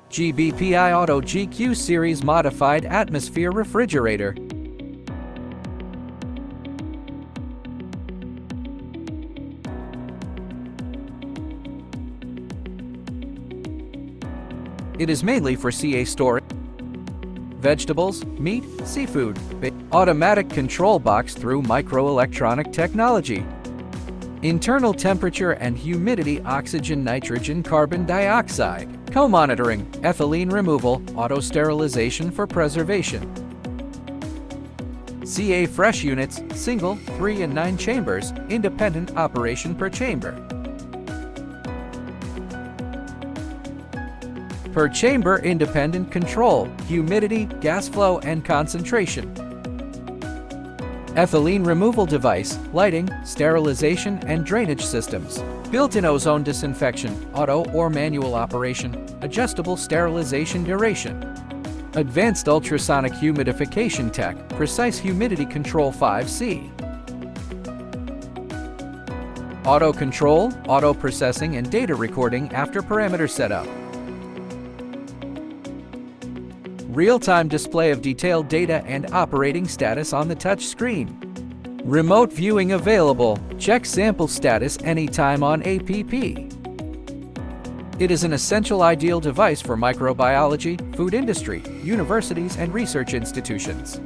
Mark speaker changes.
Speaker 1: GBPI Auto GQ Series Modified Atmosphere Refrigerator. It is mainly for CA storage, vegetables, meat, seafood. Automatic control box through microelectronic technology. Internal temperature and humidity, oxygen, nitrogen, carbon dioxide. Co-monitoring, ethylene removal, auto sterilization for preservation. CA Fresh units, single, 3 and 9 chambers, independent operation per chamber. Per chamber independent control, humidity, gas flow, and concentration. Ethylene removal device, lighting, sterilization, and drainage systems. Built-in ozone disinfection, auto or manual operation, adjustable sterilization duration. Advanced ultrasonic humidification tech, precise humidity control 5C. Auto control, auto processing, and data recording after parameter setup. Real-time display of detailed data and operating status on the touch screen. Remote viewing available. Check sample status anytime on app. It is an essential ideal device for microbiology, food industry, universities, and research institutions.